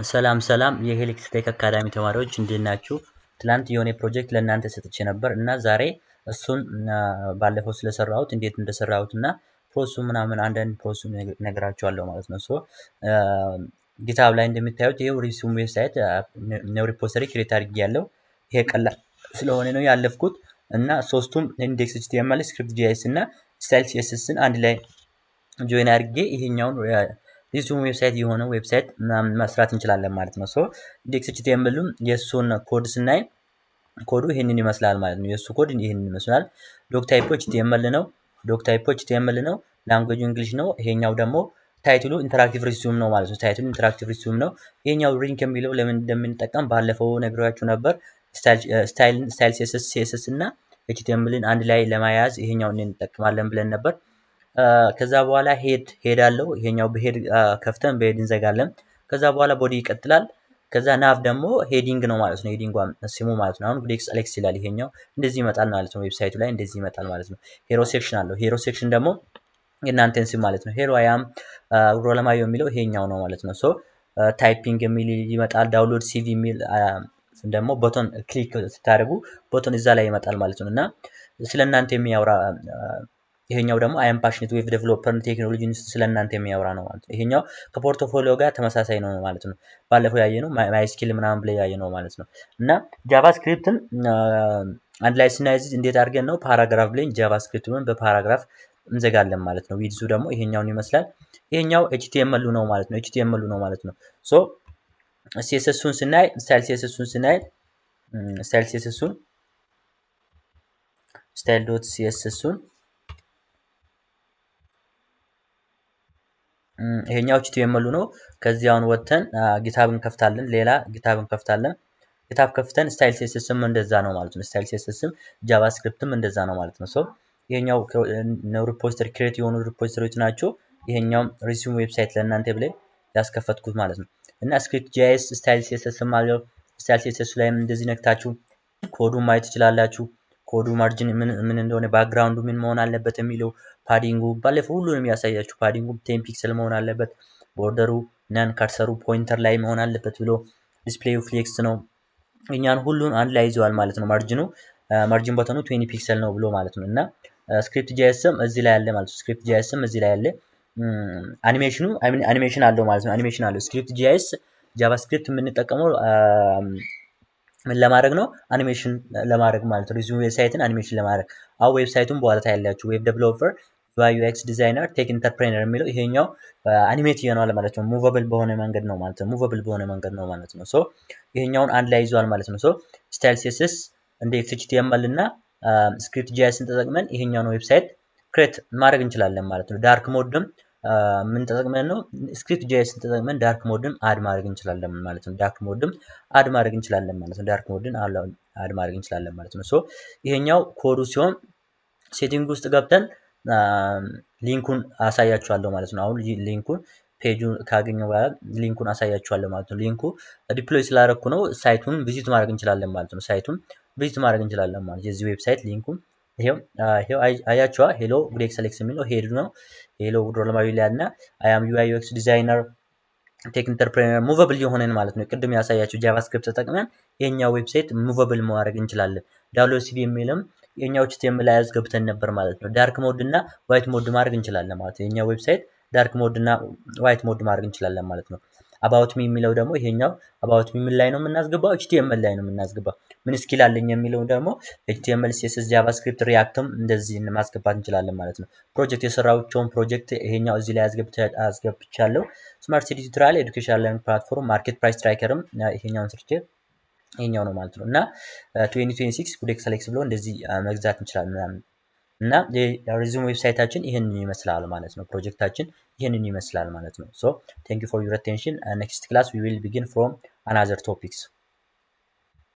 ሰላም የሄሊክስ ቴክ አካዳሚ ተማሪዎች እንዴት ናችሁ? ትላንት የሆነ ፕሮጀክት ለእናንተ ሰጥቼ ነበር እና ዛሬ እሱን ባለፈው ስለሰራሁት እንዴት እንደሰራሁት እና ፕሮሰሱ ምናምን አንዳንድ ፕሮሰሱ ነግራችኋለሁ ማለት ነው። ጊታብ ላይ እንደምታዩት ይሄው ሪሱም ዌብሳይት ነው ሪፖዚተሪ ክሬት አድርጌያለሁ። ይሄ ቀላል ስለሆነ ነው ያለፍኩት እና ሶስቱም ኢንዴክስ ኤችቲኤምኤል፣ ስክሪፕት ጂኤስ እና ስታይል ሲኤስኤስን አንድ ላይ ጆይን አድርጌ ይሄኛውን ሪሱም ዌብሳይት የሆነ ዌብሳይት መስራት እንችላለን ማለት ነው። ኢንዴክስ ኤችቲኤምኤልን የሱን ኮድ ስናይ ኮዱ ይሄንን ይመስላል ማለት ነው። የሱ ኮድ ይሄንን ይመስላል። ዶክ ታይፑ ኤችቲኤምኤል ነው። ዶክ ታይፑ ኤችቲኤምኤል ነው። ላንጉዌጁ እንግሊሽ ነው። ይሄኛው ደግሞ ታይትሉ ኢንተራክቲቭ ሪሱም ነው ማለት ነው። ታይትሉ ኢንተራክቲቭ ሪሱም ነው። ይሄኛው ሪንክ የሚለው ለምን እንደምንጠቀም ባለፈው ነግራችሁ ነበር። ስታይል ሲኤስኤስ እና ኤችቲኤምኤልን አንድ ላይ ለማያያዝ ይሄኛውን እንጠቀማለን ብለን ነበር። ከዛ በኋላ ሄድ አለው። ይሄኛው በሄድ ከፍተን በሄድ እንዘጋለን። ከዛ በኋላ ቦዲ ይቀጥላል። ከዛ ናቭ ደግሞ ሄዲንግ ነው ማለት ነው። ሄዲንግ ስሙ ማለት ነው። አሁን ግዴክስ አሌክስ ይላል። ይሄኛው እንደዚህ ይመጣል ማለት ነው። ዌብሳይቱ ላይ እንደዚህ ይመጣል ማለት ነው። ሄሮ ሴክሽን አለው። ሄሮ ሴክሽን ደግሞ የእናንተን ስም ማለት ነው። ሄሮ አያም ሮለማዮ የሚለው ይሄኛው ነው ማለት ነው። ታይፒንግ የሚል ይመጣል። ዳውንሎድ ሲቪ የሚል ደግሞ ቦቶን ክሊክ ስታደርጉ ቦቶን እዛ ላይ ይመጣል ማለት ነው። እና ስለእናንተ የሚያወራ ይሄኛው ደግሞ አይ አም ፓሽኔት ዌብ ዴቨሎፐር ቴክኖሎጂ ስለእናንተ የሚያወራ ነው ማለት ነው። ይሄኛው ከፖርቶፎሊዮ ጋር ተመሳሳይ ነው ማለት ነው። ባለፈው ያየነው ማይ ስኪል ምናምን ብለ ያየነው ማለት ነው። እና ጃቫስክሪፕትን አንድ ላይ ስናይዝ እንዴት አድርገን ነው ፓራግራፍ ብለን ጃቫስክሪፕትን በፓራግራፍ እንዘጋለን ማለት ነው። ዊድዙ ደግሞ ይሄኛውን ይመስላል። ይሄኛው ኤችቲኤምኤል ነው ማለት ነው። ኤችቲኤምኤል ነው ማለት ነው። ሲኤስኤሱን ስናይ ስታይል ሲኤስኤሱን ስናይ ስታይል ሲኤስኤሱን ስታይል ዶት ሲኤስኤሱን ይሄኛው ኤችቲኤምኤል ነው። ከዚያውን ወተን ጊታብ እንከፍታለን። ሌላ ጊታብ እንከፍታለን። ጊታብ ከፍተን ስታይል ሲኤስኤስም እንደዛ ነው ማለት ነው። ስታይል ሲኤስኤስም ጃቫስክሪፕትም እንደዛ ነው ማለት ነው። ይሄኛው ነው ሪፖዚተሪ ክሬት የሆኑ ሪፖዚተሪዎች ናቸው። ይሄኛው ሪሱም ዌብሳይት ለእናንተ ብለህ ያስከፈትኩት ማለት ነው። እና ስክሪፕት ጂኤስ ስታይል ሲኤስኤስም አለው። ስታይል ሲኤስኤስ ላይም እንደዚህ ነክታችሁ ኮዱን ማየት ትችላላችሁ። ኮዱ ማርጂን ምን እንደሆነ ባክግራውንዱ ምን መሆን አለበት የሚለው ፓዲንጉ ባለፈው ሁሉንም ያሳያችሁ። ፓዲንጉ 10 ፒክሰል መሆን አለበት። ቦርደሩ ነን ከርሰሩ ፖይንተር ላይ መሆን አለበት ብሎ ዲስፕሌዩ ፍሌክስ ነው። እኛን ሁሉን አንድ ላይ ይዘዋል ማለት ነው። ማርጂን ቦተኑ 20 ፒክሰል ነው ብሎ ማለት ነው። እና ስክሪፕት ጂኤስም እዚህ ላይ አለ ማለት ነው። ስክሪፕት ጂኤስም እዚህ ላይ አለ። አኒሜሽን አለው ማለት ነው። አኒሜሽን አለው። ስክሪፕት ጂኤስ ጃቫስክሪፕት የምንጠቀመው ምን ለማድረግ ነው? አኒሜሽን ለማድረግ ማለት ነው። ሪዙም ዌብሳይትን አኒሜሽን ለማድረግ አው ዌብሳይቱን በኋላ ታያላችሁ። ዌብ ዴቨሎፐር ዩአይ ዩኤክስ ዲዛይነር ቴክ ኢንተርፕሬነር የሚለው ይሄኛው አኒሜት ይሆናል ማለት ነው። ሙቨብል በሆነ መንገድ ነው ማለት ነው። ሙቨብል በሆነ መንገድ ነው ማለት ነው። ይሄኛውን አንድ ላይ ይዟል ማለት ነው። ስታይል ሲኤስኤስ እንደ ኤችቲኤምኤል እና ስክሪፕት ጂኤስን ተጠቅመን ይሄኛውን ዌብሳይት ክሬት ማድረግ እንችላለን ማለት ነው። ዳርክ ሞድም ምን ተጠቅመን ነው? ስክሪፕት ጂኤስን ተጠቅመን ዳርክ ሞድም አድ ማድረግ እንችላለን ማለት ነው። ዳርክ ሞድም አድ ማድረግ እንችላለን ማለት ነው። ዳርክ ሞድን አድ ማድረግ እንችላለን ማለት ነው። ይሄኛው ኮዱ ሲሆን ሴቲንግ ውስጥ ገብተን ሊንኩን አሳያችኋለሁ ማለት ነው። አሁን ሊንኩን ፔጁን ካገኘው በኋላ ሊንኩን አሳያችኋለሁ ማለት ነው። ሊንኩ ዲፕሎይ ስላደረኩ ነው። ሳይቱን ቪዚት ማድረግ እንችላለን ማለት ነው። ሳይቱን ቪዚት ማድረግ እንችላለን ማለት የዚህ ዌብሳይት ሊንኩን ይሄው አያችኋ። ሄሎ ግሬክስ አሌክስ የሚለው ሄድ ነው። ሄሎ ሮለማዊ ላይ እና አይ አም ዩአይ ዩኤክስ ዲዛይነር ቴክ ኢንተርፕሬነር ሙቨብል የሆነን ማለት ነው። ቅድም ያሳያችሁ ጃቫስክሪፕት ተጠቅመን የኛው ዌብሳይት ሙቨብል ማድረግ እንችላለን። ዳውንሎድ ሲቪ የሚልም የኛው ኤችቲኤምኤል ላይ ያስገብተን ነበር ማለት ነው። ዳርክ ሞድ እና ዋይት ሞድ ማድረግ እንችላለን ማለት ነው። የኛው ዌብሳይት ዳርክ ሞድ እና ዋይት ሞድ ማድረግ እንችላለን ማለት ነው። አባውት ሚ የሚለው ደግሞ ይሄኛው አባውት ሚ ምን ላይ ነው የምናስገባው? ኤችቲኤምኤል ላይ ነው የምናስገባው። ምን ስኪል አለኝ የሚለው ደግሞ ኤችቲኤምኤል፣ ሲኤስኤስ፣ ጃቫስክሪፕት፣ ሪአክትም እንደዚህ ማስገባት እንችላለን ማለት ነው። ፕሮጀክት የሰራቸውን ፕሮጀክት ይሄኛው እዚህ ላይ አስገብቻለሁ። ስማርት ሲቲ ቱቶሪያል፣ ኤዱኬሽናል ለርኒንግ ፕላትፎርም፣ ማርኬት ፕራይስ ትራከርም ይሄኛውን ሰርቼ ይሄኛው ነው ማለት ነው። እና 2026 ጉዴክስ አሌክስ ብሎ እንደዚህ መግዛት እንችላለን እና የሪዙም ዌብሳይታችን ይሄንን ይመስላል ማለት ነው። ፕሮጀክታችን ይሄንን ይመስላል ማለት ነው። ቴንክ ዩ ፎር ዩር አቴንሽን። ኔክስት ክላስ ዊ ዊል ቢጊን ፍሮም አናዘር ቶፒክስ